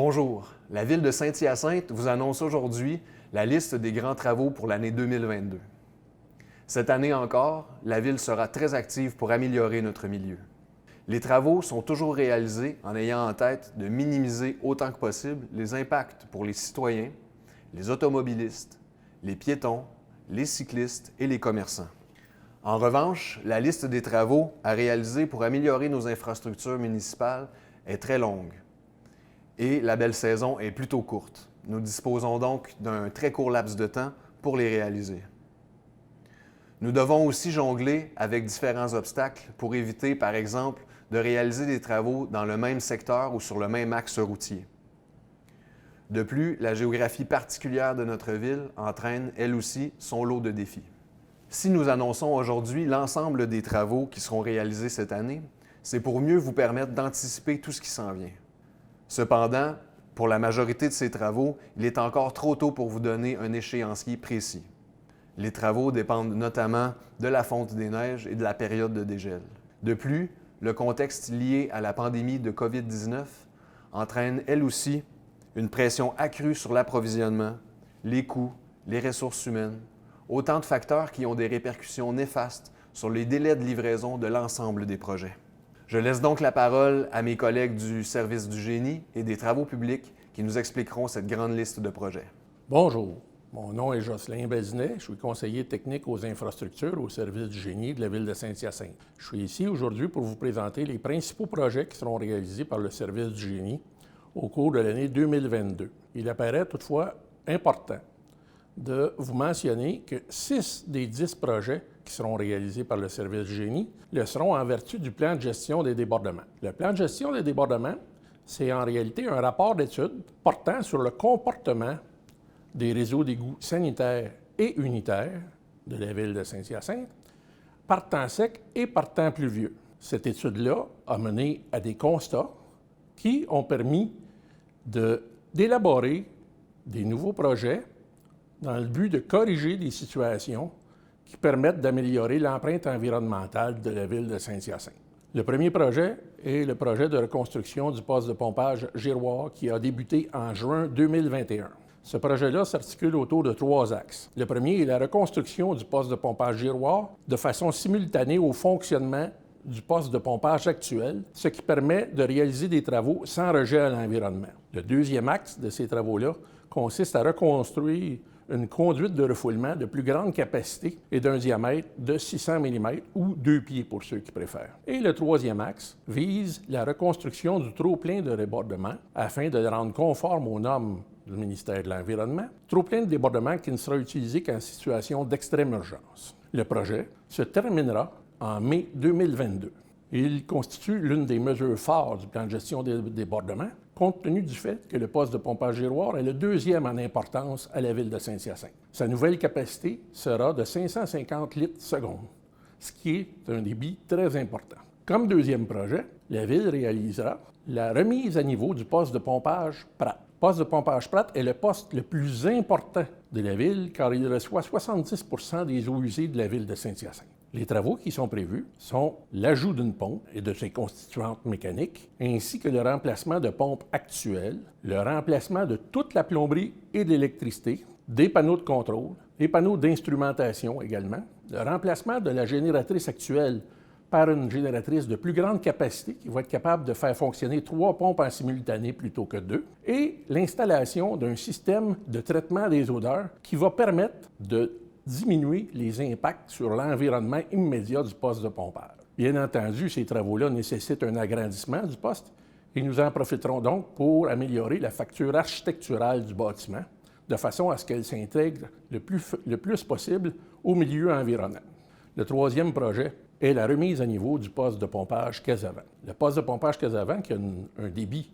Bonjour, la Ville de Saint-Hyacinthe vous annonce aujourd'hui la liste des grands travaux pour l'année 2022. Cette année encore, la Ville sera très active pour améliorer notre milieu. Les travaux sont toujours réalisés en ayant en tête de minimiser autant que possible les impacts pour les citoyens, les automobilistes, les piétons, les cyclistes et les commerçants. En revanche, la liste des travaux à réaliser pour améliorer nos infrastructures municipales est très longue. Et la belle saison est plutôt courte. Nous disposons donc d'un très court laps de temps pour les réaliser. Nous devons aussi jongler avec différents obstacles pour éviter, par exemple, de réaliser des travaux dans le même secteur ou sur le même axe routier. De plus, la géographie particulière de notre ville entraîne, elle aussi, son lot de défis. Si nous annonçons aujourd'hui l'ensemble des travaux qui seront réalisés cette année, c'est pour mieux vous permettre d'anticiper tout ce qui s'en vient. Cependant, pour la majorité de ces travaux, il est encore trop tôt pour vous donner un échéancier précis. Les travaux dépendent notamment de la fonte des neiges et de la période de dégel. De plus, le contexte lié à la pandémie de COVID-19 entraîne, elle aussi, une pression accrue sur l'approvisionnement, les coûts, les ressources humaines, autant de facteurs qui ont des répercussions néfastes sur les délais de livraison de l'ensemble des projets. Je laisse donc la parole à mes collègues du service du génie et des travaux publics qui nous expliqueront cette grande liste de projets. Bonjour, mon nom est Jocelyn Bazinet, je suis conseiller technique aux infrastructures au service du génie de la Ville de Saint-Hyacinthe. Je suis ici aujourd'hui pour vous présenter les principaux projets qui seront réalisés par le service du génie au cours de l'année 2022. Il apparaît toutefois important de vous mentionner que 6 des 10 projets qui seront réalisés par le service du génie le seront en vertu du plan de gestion des débordements. Le plan de gestion des débordements, c'est en réalité un rapport d'étude portant sur le comportement des réseaux d'égouts sanitaires et unitaires de la Ville de Saint-Hyacinthe par temps sec et par temps pluvieux. Cette étude-là a mené à des constats qui ont permis d'élaborer des nouveaux projets dans le but de corriger des situations qui permettent d'améliorer l'empreinte environnementale de la Ville de Saint-Hyacinthe. Le premier projet est le projet de reconstruction du poste de pompage Giroir qui a débuté en juin 2021. Ce projet-là s'articule autour de 3 axes. Le premier est la reconstruction du poste de pompage Giroir de façon simultanée au fonctionnement du poste de pompage actuel, ce qui permet de réaliser des travaux sans rejet à l'environnement. Le deuxième axe de ces travaux-là consiste à reconstruire une conduite de refoulement de plus grande capacité et d'un diamètre de 600 mm ou 2 pieds pour ceux qui préfèrent. Et le troisième axe vise la reconstruction du trop-plein de débordement afin de le rendre conforme aux normes du ministère de l'Environnement, trop-plein de débordement qui ne sera utilisé qu'en situation d'extrême urgence. Le projet se terminera en mai 2022. Il constitue l'une des mesures phares du plan de gestion des débordements, compte tenu du fait que le poste de pompage Giroir est le deuxième en importance à la Ville de Saint-Hyacinthe. Sa nouvelle capacité sera de 550 litres seconde, ce qui est un débit très important. Comme deuxième projet, la Ville réalisera la remise à niveau du poste de pompage Pratt. Le poste de pompage Pratt est le poste le plus important de la Ville car il reçoit 70 % des eaux usées de la Ville de Saint-Hyacinthe. Les travaux qui sont prévus sont l'ajout d'une pompe et de ses constituantes mécaniques, ainsi que le remplacement de pompes actuelles, le remplacement de toute la plomberie et de l'électricité, des panneaux de contrôle, des panneaux d'instrumentation également, le remplacement de la génératrice actuelle par une génératrice de plus grande capacité qui va être capable de faire fonctionner 3 pompes en simultané plutôt que 2, et l'installation d'un système de traitement des odeurs qui va permettre de diminuer les impacts sur l'environnement immédiat du poste de pompage. Bien entendu, ces travaux-là nécessitent un agrandissement du poste et nous en profiterons donc pour améliorer la facture architecturale du bâtiment de façon à ce qu'elle s'intègre le plus possible au milieu environnant. Le troisième projet est la remise à niveau du poste de pompage Casavant. Le poste de pompage Casavant, qui a un débit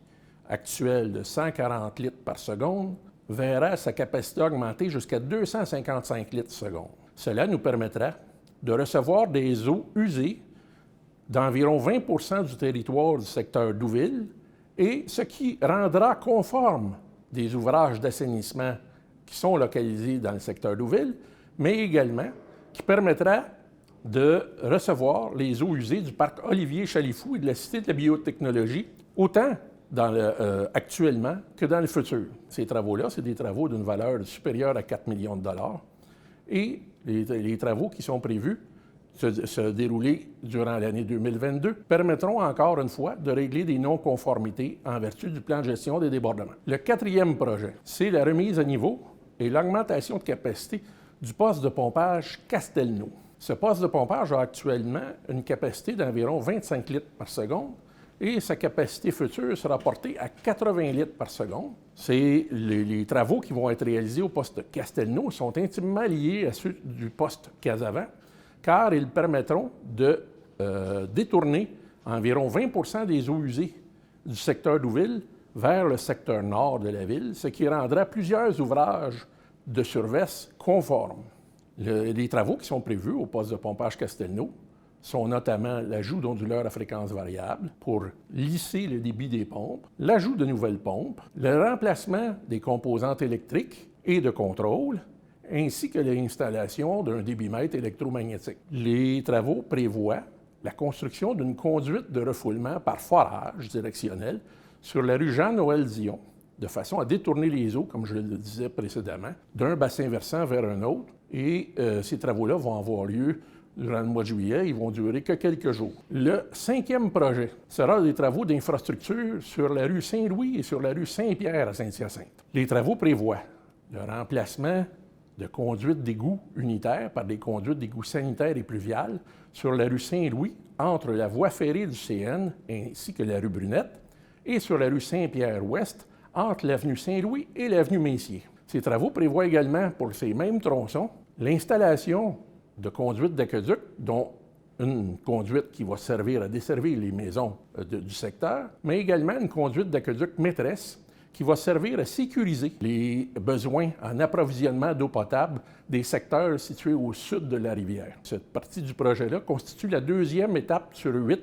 actuel de 140 litres par seconde, verra sa capacité augmenter jusqu'à 255 litres seconde. Cela nous permettra de recevoir des eaux usées d'environ 20 % du territoire du secteur Douville et ce qui rendra conforme des ouvrages d'assainissement qui sont localisés dans le secteur Douville, mais également qui permettra de recevoir les eaux usées du parc Olivier Chalifou et de la Cité de la biotechnologie, autant actuellement que dans le futur. Ces travaux-là, c'est des travaux d'une valeur supérieure à 4 millions de dollars. Et les travaux qui sont prévus se dérouler durant l'année 2022 permettront encore une fois de régler des non-conformités en vertu du plan de gestion des débordements. Le quatrième projet, c'est la remise à niveau et l'augmentation de capacité du poste de pompage Castelnau. Ce poste de pompage a actuellement une capacité d'environ 25 litres par seconde et sa capacité future sera portée à 80 litres par seconde. Les travaux qui vont être réalisés au poste de Castelnau sont intimement liés à ceux du poste Casavant, car ils permettront de détourner environ 20 des eaux usées du secteur d'Ouville vers le secteur nord de la ville, ce qui rendra plusieurs ouvrages de survesse conformes. Les travaux qui sont prévus au poste de pompage Castelnau sont notamment l'ajout d'onduleurs à fréquence variable pour lisser le débit des pompes, l'ajout de nouvelles pompes, le remplacement des composantes électriques et de contrôle, ainsi que l'installation d'un débitmètre électromagnétique. Les travaux prévoient la construction d'une conduite de refoulement par forage directionnel sur la rue Jean-Noël-Dion, de façon à détourner les eaux, comme je le disais précédemment, d'un bassin versant vers un autre. Et ces travaux-là vont avoir lieu durant le mois de juillet. Ils vont durer que quelques jours. Le cinquième projet sera des travaux d'infrastructure sur la rue Saint-Louis et sur la rue Saint-Pierre à Saint-Hyacinthe. Les travaux prévoient le remplacement de conduites d'égout unitaires par des conduites d'égout sanitaires et pluviales sur la rue Saint-Louis, entre la voie ferrée du CN ainsi que la rue Brunette, et sur la rue Saint-Pierre-Ouest, entre l'avenue Saint-Louis et l'avenue Messier. Ces travaux prévoient également, pour ces mêmes tronçons, l'installation de conduites d'aqueduc, dont une conduite qui va servir à desservir les maisons du secteur, mais également une conduite d'aqueduc maîtresse qui va servir à sécuriser les besoins en approvisionnement d'eau potable des secteurs situés au sud de la rivière. Cette partie du projet-là constitue la deuxième étape sur 8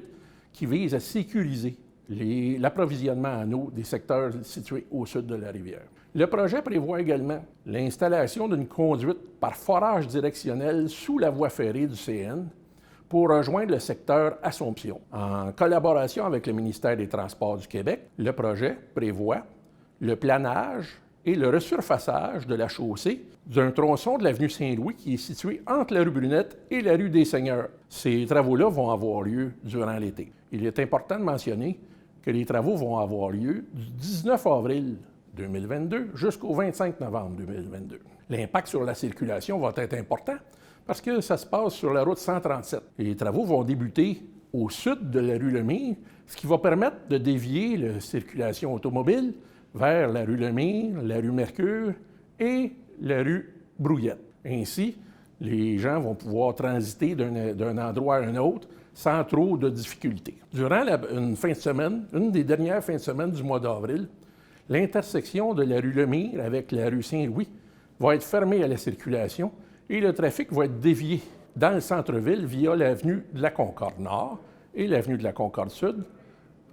qui vise à sécuriser l'approvisionnement en eau des secteurs situés au sud de la rivière. Le projet prévoit également l'installation d'une conduite par forage directionnel sous la voie ferrée du CN pour rejoindre le secteur Assomption. En collaboration avec le ministère des Transports du Québec, le projet prévoit le planage et le resurfaçage de la chaussée d'un tronçon de l'avenue Saint-Louis qui est situé entre la rue Brunette et la rue des Seigneurs. Ces travaux-là vont avoir lieu durant l'été. Il est important de mentionner que les travaux vont avoir lieu du 19 avril 2022 jusqu'au 25 novembre 2022. L'impact sur la circulation va être important parce que ça se passe sur la route 137. Les travaux vont débuter au sud de la rue Lemire, ce qui va permettre de dévier la circulation automobile vers la rue Lemire, la rue Mercure et la rue Brouillette. Ainsi, les gens vont pouvoir transiter d'un endroit à un autre sans trop de difficultés. Durant une fin de semaine, une des dernières fins de semaine du mois d'avril, l'intersection de la rue Lemire avec la rue Saint-Louis va être fermée à la circulation et le trafic va être dévié dans le centre-ville via l'avenue de la Concorde-Nord et l'avenue de la Concorde-Sud,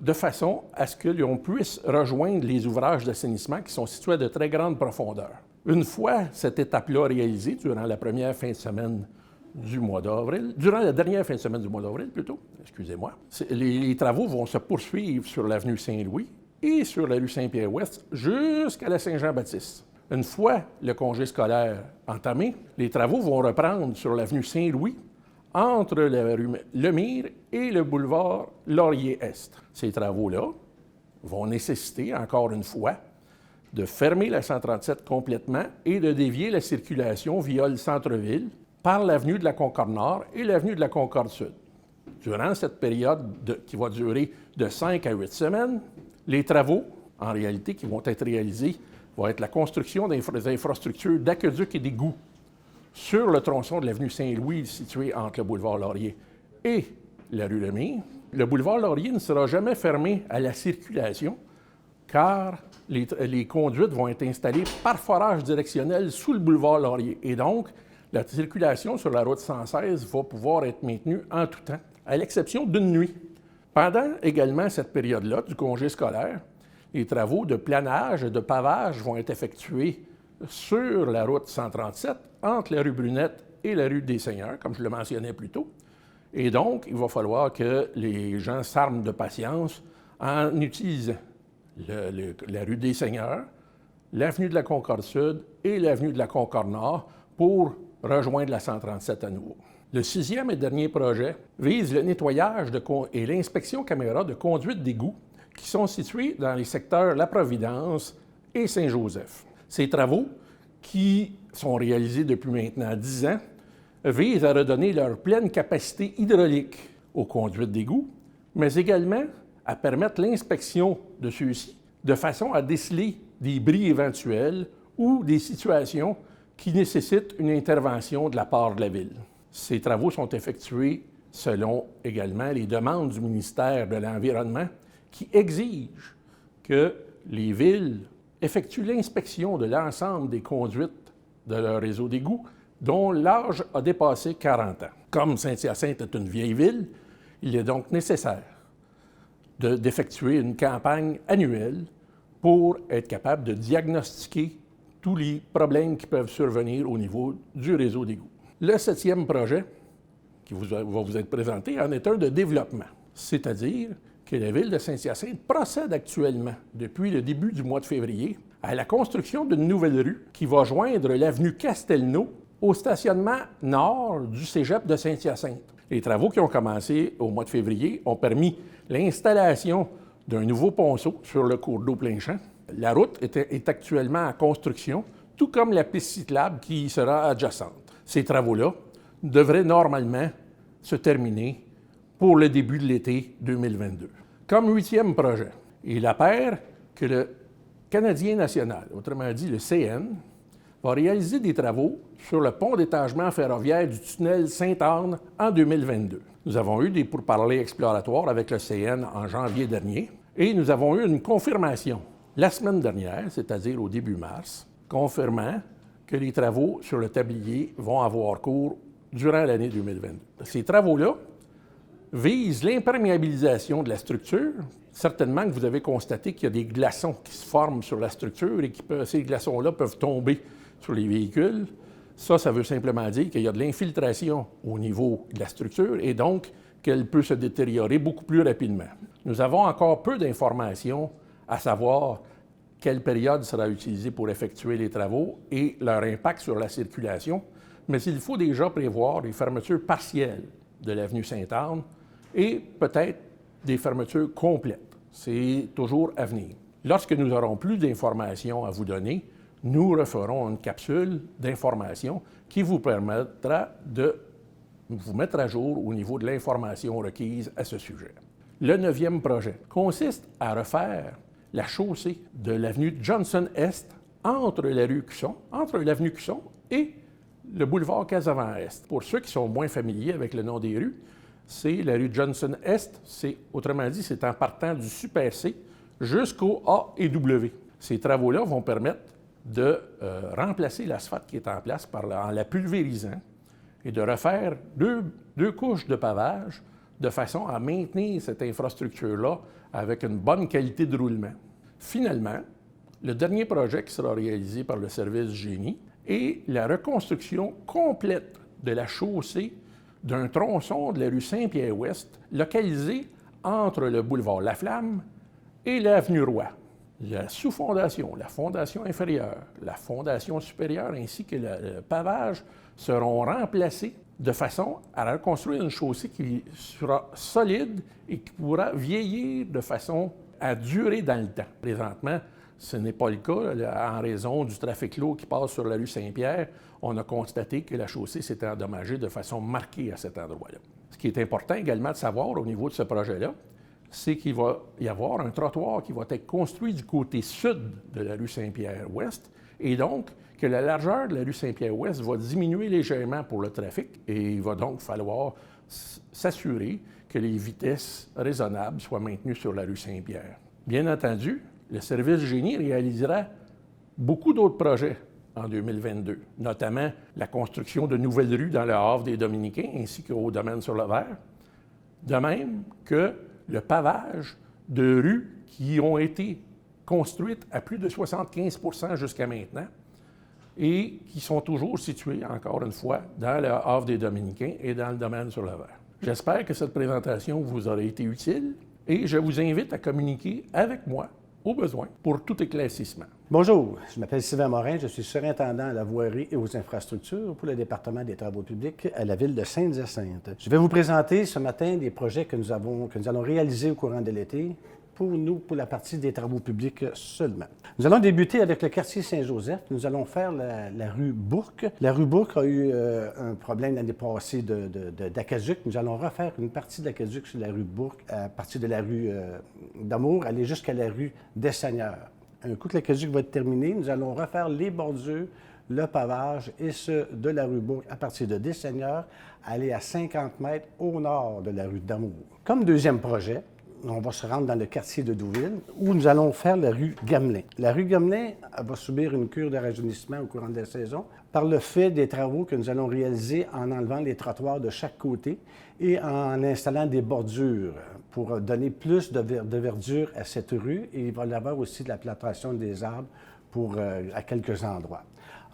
de façon à ce que l'on puisse rejoindre les ouvrages d'assainissement qui sont situés à de très grande profondeur. Une fois cette étape-là réalisée, durant la première fin de semaine du mois d'avril, durant la dernière fin de semaine du mois d'avril plutôt, excusez-moi, les travaux vont se poursuivre sur l'avenue Saint-Louis et sur la rue Saint-Pierre-Ouest jusqu'à la Saint-Jean-Baptiste. Une fois le congé scolaire entamé, les travaux vont reprendre sur l'avenue Saint-Louis entre la rue Lemire et le boulevard Laurier-Est. Ces travaux-là vont nécessiter, encore une fois, de fermer la 137 complètement et de dévier la circulation via le centre-ville par l'avenue de la Concorde-Nord et l'avenue de la Concorde-Sud. Durant cette période qui va durer de 5 à 8 semaines, les travaux, en réalité, qui vont être réalisés, vont être la construction des infrastructures d'aqueducs et d'égouts sur le tronçon de l'avenue Saint-Louis situé entre le boulevard Laurier et la rue Lemire. Le boulevard Laurier ne sera jamais fermé à la circulation car les conduites vont être installées par forage directionnel sous le boulevard Laurier. Et donc, la circulation sur la route 116 va pouvoir être maintenue en tout temps, à l'exception d'une nuit. Pendant également cette période-là du congé scolaire, les travaux de planage et de pavage vont être effectués sur la route 137 entre la rue Brunette et la rue des Seigneurs, comme je le mentionnais plus tôt. Et donc, il va falloir que les gens s'arment de patience en utilisant la rue des Seigneurs, l'avenue de la Concorde Sud et l'avenue de la Concorde Nord pour rejoindre la 137 à nouveau. Le 6e et dernier projet vise le nettoyage et l'inspection caméra de conduites d'égouts qui sont situés dans les secteurs La Providence et Saint-Joseph. Ces travaux, qui sont réalisés depuis maintenant 10 ans, visent à redonner leur pleine capacité hydraulique aux conduites d'égouts, mais également à permettre l'inspection de ceux-ci de façon à déceler des bris éventuels ou des situations qui nécessitent une intervention de la part de la Ville. Ces travaux sont effectués selon également les demandes du ministère de l'Environnement qui exigent que les villes effectuent l'inspection de l'ensemble des conduites de leur réseau d'égouts dont l'âge a dépassé 40 ans. Comme Saint-Hyacinthe est une vieille ville, il est donc nécessaire d'effectuer une campagne annuelle pour être capable de diagnostiquer tous les problèmes qui peuvent survenir au niveau du réseau d'égouts. Le 7e projet qui va vous être présenté en est un de développement, c'est-à-dire que la Ville de Saint-Hyacinthe procède actuellement, depuis le début du mois de février, à la construction d'une nouvelle rue qui va joindre l'avenue Castelnau au stationnement nord du cégep de Saint-Hyacinthe. Les travaux qui ont commencé au mois de février ont permis l'installation d'un nouveau ponceau sur le cours d'eau plein champ. La route est actuellement en construction, tout comme la piste cyclable qui y sera adjacente. Ces travaux-là devraient normalement se terminer pour le début de l'été 2022. Comme 8e projet, il apparaît que le Canadien national, autrement dit le CN, va réaliser des travaux sur le pont d'étagement ferroviaire du tunnel Sainte-Anne en 2022. Nous avons eu des pourparlers exploratoires avec le CN en janvier dernier et nous avons eu une confirmation la semaine dernière, c'est-à-dire au début mars, confirmant que les travaux sur le tablier vont avoir cours durant l'année 2022. Ces travaux-là visent l'imperméabilisation de la structure. Certainement que vous avez constaté qu'il y a des glaçons qui se forment sur la structure et ces glaçons-là peuvent tomber sur les véhicules. Ça veut simplement dire qu'il y a de l'infiltration au niveau de la structure et donc qu'elle peut se détériorer beaucoup plus rapidement. Nous avons encore peu d'informations à savoir quelle période sera utilisée pour effectuer les travaux et leur impact sur la circulation, mais il faut déjà prévoir des fermetures partielles de l'avenue Sainte-Anne et peut-être des fermetures complètes. C'est toujours à venir. Lorsque nous aurons plus d'informations à vous donner, nous referons une capsule d'information qui vous permettra de vous mettre à jour au niveau de l'information requise à ce sujet. Le 9e projet consiste à refaire la chaussée de l'avenue Johnson-Est entre l'avenue Cusson et le boulevard Casavant-Est. Pour ceux qui sont moins familiers avec le nom des rues, c'est la rue Johnson-Est, autrement dit, c'est en partant du Super C jusqu'au A et W. Ces travaux-là vont permettre de remplacer l'asphalte qui est en place en la pulvérisant et de refaire deux couches de pavage de façon à maintenir cette infrastructure-là avec une bonne qualité de roulement. Finalement, le dernier projet qui sera réalisé par le service du génie est la reconstruction complète de la chaussée d'un tronçon de la rue Saint-Pierre-Ouest localisé entre le boulevard Laflamme et l'avenue Roy. La sous-fondation, la fondation inférieure, la fondation supérieure ainsi que le pavage seront remplacés de façon à reconstruire une chaussée qui sera solide et qui pourra vieillir de façon à durer dans le temps. Présentement, ce n'est pas le cas. En raison du trafic lourd qui passe sur la rue Saint-Pierre, on a constaté que la chaussée s'était endommagée de façon marquée à cet endroit-là. Ce qui est important également de savoir au niveau de ce projet-là, c'est qu'il va y avoir un trottoir qui va être construit du côté sud de la rue Saint-Pierre-Ouest et donc que la largeur de la rue Saint-Pierre-Ouest va diminuer légèrement pour le trafic et il va donc falloir s'assurer que les vitesses raisonnables soient maintenues sur la rue Saint-Pierre. Bien entendu, le service génie réalisera beaucoup d'autres projets en 2022, notamment la construction de nouvelles rues dans le Havre des Dominicains ainsi qu'au domaine sur le Vert, de même que le pavage de rues qui ont été construites à plus de 75% jusqu'à maintenant et qui sont toujours situées, encore une fois, dans le Havre des Dominicains et dans le domaine sur le Vert. J'espère que cette présentation vous aura été utile et je vous invite à communiquer avec moi au besoin pour tout éclaircissement. Bonjour, je m'appelle Sylvain Morin, je suis surintendant à la voirie et aux infrastructures pour le département des travaux publics à la ville de Sainte-Hyacinthe. Je vais vous présenter ce matin les projets que nous allons réaliser au courant de l'été pour la partie des travaux publics seulement. Nous allons débuter avec le quartier Saint-Joseph. Nous allons faire la rue Bourque. La rue Bourque a eu un problème l'année passée d'aqueduc. Nous allons refaire une partie de l'aqueduc sur la rue Bourque, à partir de la rue d'Amour, aller jusqu'à la rue des Seigneurs. Un coup que l'aqueduc va être terminé, nous allons refaire les bordures, le pavage et ce de la rue Bourque à partir de des Seigneurs, aller à 50 mètres au nord de la rue d'Amour. Comme deuxième projet, on va se rendre dans le quartier de Douville, où nous allons faire la rue Gamelin. La rue Gamelin va subir une cure de rajeunissement au courant de la saison par le fait des travaux que nous allons réaliser en enlevant les trottoirs de chaque côté et en installant des bordures pour donner plus de verdure à cette rue. Et il va y avoir aussi de la plantation des arbres à quelques endroits.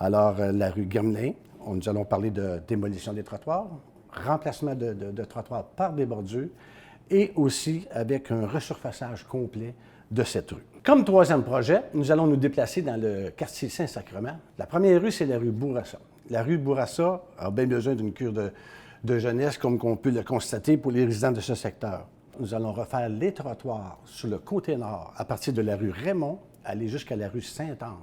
Alors, la rue Gamelin, nous allons parler de démolition des trottoirs, remplacement de trottoirs par des bordures, et aussi avec un resurfaçage complet de cette rue. Comme troisième projet, nous allons nous déplacer dans le quartier Saint-Sacrement. La première rue, c'est la rue Bourassa. La rue Bourassa a bien besoin d'une cure de jeunesse, comme on peut le constater pour les résidents de ce secteur. Nous allons refaire les trottoirs sur le côté nord, à partir de la rue Raymond, aller jusqu'à la rue Sainte-Anne.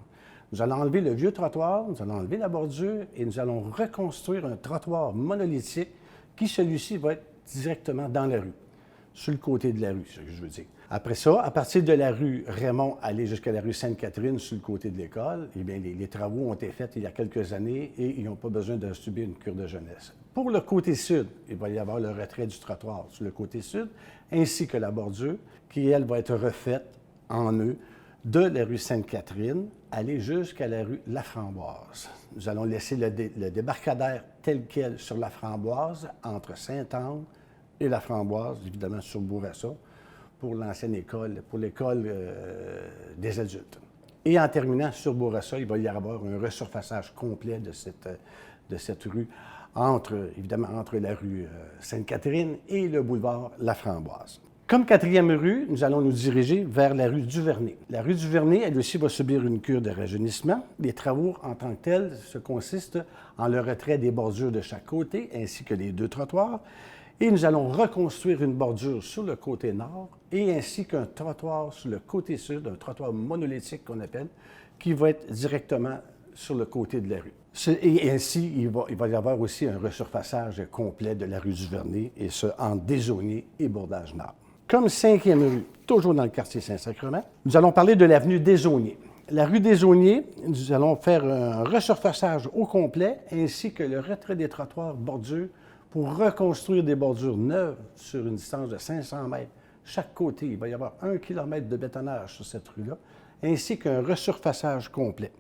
Nous allons enlever le vieux trottoir, nous allons enlever la bordure et nous allons reconstruire un trottoir monolithique qui, celui-ci, va être directement dans la rue, sur le côté de la rue, c'est ce que je veux dire. Après ça, à partir de la rue Raymond, aller jusqu'à la rue Sainte-Catherine, sur le côté de l'école, eh bien, les travaux ont été faits il y a quelques années et ils n'ont pas besoin de subir une cure de jeunesse. Pour le côté sud, il va y avoir le retrait du trottoir sur le côté sud, ainsi que la bordure, qui, elle, va être refaite en nœud de la rue Sainte-Catherine, aller jusqu'à la rue Laframboise. Nous allons laisser le débarcadère tel quel sur Laframboise, entre Sainte-Anne et Laframboise, évidemment sur Bourassa, pour l'ancienne école, pour l'école des adultes. Et en terminant sur Bourassa, il va y avoir un resurfaçage complet de cette rue, évidemment entre la rue Sainte-Catherine et le boulevard Laframboise. Comme quatrième rue, nous allons nous diriger vers la rue Duvernay. La rue Duvernay, elle aussi, va subir une cure de rajeunissement. Les travaux en tant que tels se consistent en le retrait des bordures de chaque côté, ainsi que les deux trottoirs. Et nous allons reconstruire une bordure sur le côté nord et ainsi qu'un trottoir sur le côté sud, un trottoir monolithique qu'on appelle, qui va être directement sur le côté de la rue. Et ainsi, il va y avoir aussi un resurfaçage complet de la rue Duvernay, et ce, en Désaulniers et Bordage Nord. Comme cinquième rue, toujours dans le quartier Saint-Sacrement, nous allons parler de l'avenue Désaulniers. La rue Désaulniers, nous allons faire un resurfaçage au complet, ainsi que le retrait des trottoirs bordures pour reconstruire des bordures neuves sur une distance de 500 mètres. Chaque côté, il va y avoir 1 kilomètre de bétonnage sur cette rue-là, ainsi qu'un resurfaçage complet.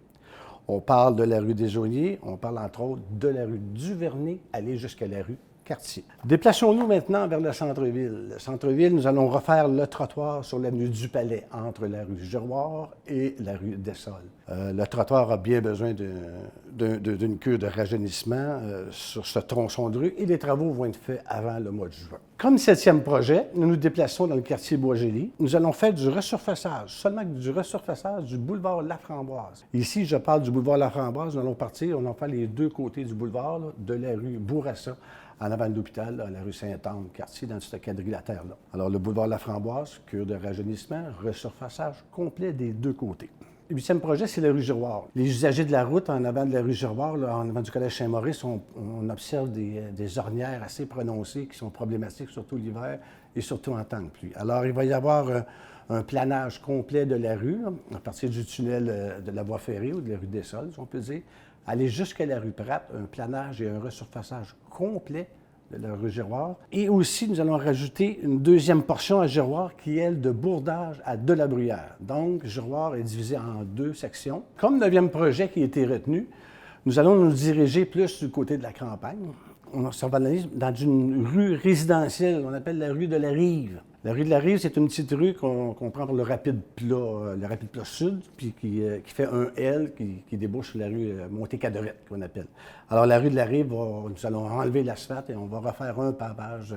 On parle de la rue Désaulniers, on parle entre autres de la rue Duvernay, aller jusqu'à la rue Cartier. Déplaçons-nous maintenant vers le centre-ville. Le centre-ville, nous allons refaire le trottoir sur l'avenue du Palais, entre la rue Giroir et la rue Dessol. Le trottoir a bien besoin d'une cure de rajeunissement sur ce tronçon de rue et les travaux vont être faits avant le mois de juin. Comme septième projet, nous nous déplaçons dans le quartier Boisgély. Nous allons faire du resurfaçage, seulement du resurfaçage du boulevard Laframboise. Ici, je parle du boulevard Laframboise. Nous allons partir, on en fait les deux côtés du boulevard, là, de la rue Bourassa en avant de l'hôpital, la rue Sainte-Anne, quartier dans ce quadrilatère-là. Alors, le boulevard Laframboise, cure de rajeunissement, resurfaçage complet des deux côtés. Le huitième projet, c'est la rue Giroir. Les usagers de la route en avant de la rue Giroir, là, en avant du collège Saint-Maurice, on observe des ornières assez prononcées qui sont problématiques, surtout l'hiver et surtout en temps de pluie. Alors, il va y avoir un planage complet de la rue, là, à partir du tunnel de la voie ferrée ou de la rue des Sols, si on peut dire, aller jusqu'à la rue Pratt, un planage et un resurfaçage complet de la rue Giroir. Et aussi, nous allons rajouter une deuxième portion à Giroir qui est, elle, de Bourdage à Delabruyère. Donc, Giroir est divisé en deux sections. Comme neuvième projet qui a été retenu, nous allons nous diriger plus du côté de la campagne. On s'organise dans une rue résidentielle, on appelle la rue de la Rive. La rue de la Rive, c'est une petite rue qu'on prend pour le rapide plat sud, puis qui fait un L qui débouche sur la rue Montée-Cadorette, qu'on appelle. Alors, la rue de la Rive, nous allons enlever l'asphalte et on va refaire un pavage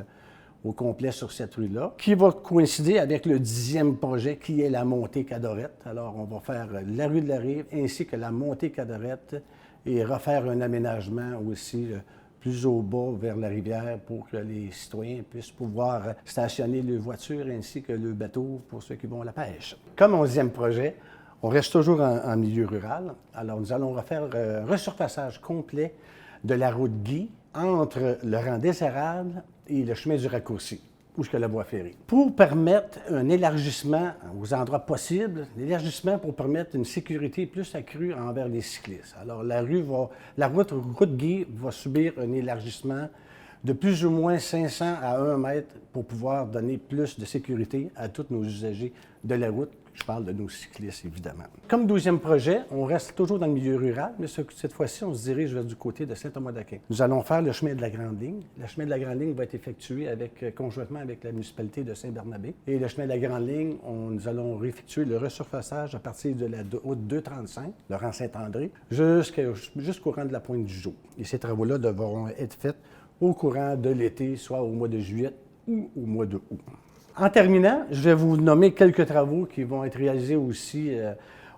au complet sur cette rue-là, qui va coïncider avec le 10e projet qui est la montée Cadorette. Alors, on va faire la rue de la Rive ainsi que la montée Cadorette et refaire un aménagement aussi plus au bas vers la rivière pour que les citoyens puissent pouvoir stationner leurs voitures ainsi que leurs bateaux pour ceux qui vont à la pêche. Comme 11e projet, on reste toujours en milieu rural. Alors, nous allons refaire un resurfaçage complet de la route Guy entre le rang des Érables et le chemin du raccourci, où est la voie ferrée, pour permettre un élargissement aux endroits possibles, l'élargissement pour permettre une sécurité plus accrue envers les cyclistes. Alors, la route Guy va subir un élargissement de plus ou moins 500 à 1 mètre pour pouvoir donner plus de sécurité à tous nos usagers de la route. Je parle de nos cyclistes, évidemment. Comme 12e projet, on reste toujours dans le milieu rural, mais cette fois-ci, on se dirige vers du côté de Saint-Thomas-d'Aquin. Nous allons faire le chemin de la Grande Ligne. Le chemin de la Grande Ligne va être effectué conjointement avec la municipalité de Saint-Barnabé. Et le chemin de la Grande Ligne, nous allons réeffectuer le resurfaçage à partir de la route 235, le rang Saint-André, jusqu'au rang de la Pointe du Jour. Et ces travaux-là devront être faits au courant de l'été, soit au mois de juillet ou au mois de août. En terminant, je vais vous nommer quelques travaux qui vont être réalisés aussi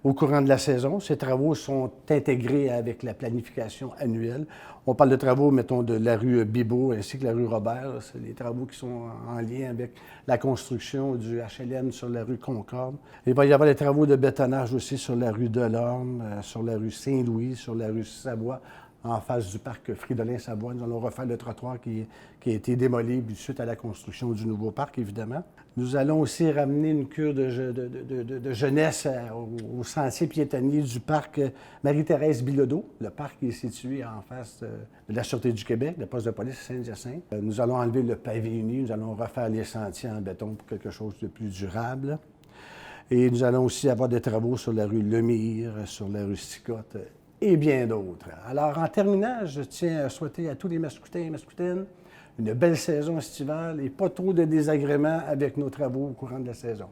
au courant de la saison. Ces travaux sont intégrés avec la planification annuelle. On parle de travaux, mettons, de la rue Bibeau ainsi que la rue Robert. C'est des travaux qui sont en lien avec la construction du HLM sur la rue Concorde. Il va y avoir des travaux de bétonnage aussi sur la rue Delorme, sur la rue Saint-Louis, sur la rue Savoie, en face du parc Fridolin-Savoie. Nous allons refaire le trottoir qui a été démoli suite à la construction du nouveau parc, évidemment. Nous allons aussi ramener une cure de jeunesse au sentier piétonnier du parc Marie-Thérèse Bilodeau. Le parc est situé en face de la Sûreté du Québec, le poste de police Saint-Hyacinthe. Nous allons enlever le pavé uni, nous allons refaire les sentiers en béton pour quelque chose de plus durable. Et nous allons aussi avoir des travaux sur la rue Lemire, sur la rue Sicotte, et bien d'autres. Alors, en terminant, je tiens à souhaiter à tous les Mascoutins et Mascoutines une belle saison estivale et pas trop de désagréments avec nos travaux au courant de la saison.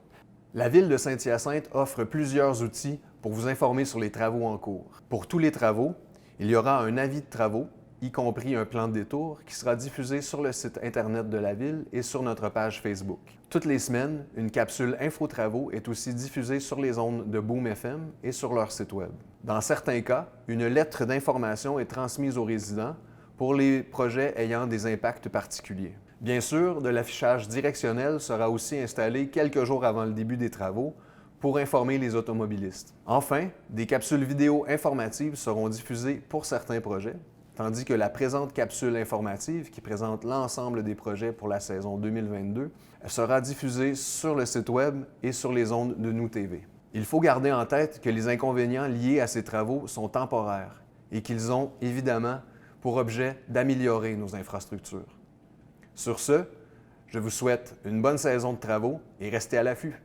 La Ville de Saint-Hyacinthe offre plusieurs outils pour vous informer sur les travaux en cours. Pour tous les travaux, il y aura un avis de travaux, y compris un plan de détour, qui sera diffusé sur le site Internet de la Ville et sur notre page Facebook. Toutes les semaines, une capsule Info-Travaux est aussi diffusée sur les ondes de Boom FM et sur leur site Web. Dans certains cas, une lettre d'information est transmise aux résidents pour les projets ayant des impacts particuliers. Bien sûr, de l'affichage directionnel sera aussi installé quelques jours avant le début des travaux pour informer les automobilistes. Enfin, des capsules vidéo informatives seront diffusées pour certains projets, tandis que la présente capsule informative, qui présente l'ensemble des projets pour la saison 2022, sera diffusée sur le site Web et sur les ondes de Nous TV. Il faut garder en tête que les inconvénients liés à ces travaux sont temporaires et qu'ils ont, évidemment, pour objet d'améliorer nos infrastructures. Sur ce, je vous souhaite une bonne saison de travaux et restez à l'affût.